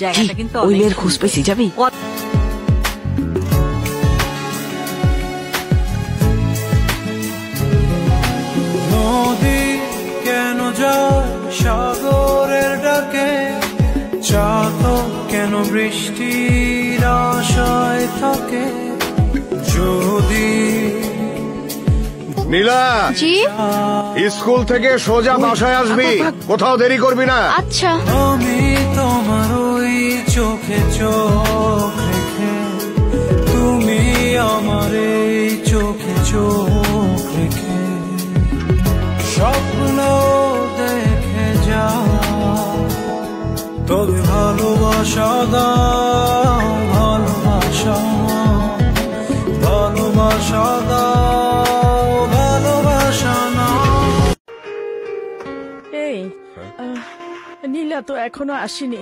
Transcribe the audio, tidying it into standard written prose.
জায়গাটা কিন্তু ওই মেয়ের খোঁজ পেয়েছি, যাবি? নদী কেন যায় সাগরের ডাকে, চাতক কেন বৃষ্টির আশায় থাকে, যদি নীলা জি স্কুল থেকে সোজা বাসায় আসবি, কোথাও দেরি করবি না। আচ্ছা। আমি তোমার ওই চোখে চোখ রেখে, তুমি আমার এই চোখে চোখ রেখে স্বপ্ন দেখে যা, তবে ভালোবাসা দাও, ভালোবাসা, ভালোবাসা দাও, ভালোবাসা না। এই নীলা তো এখনো আসেনি।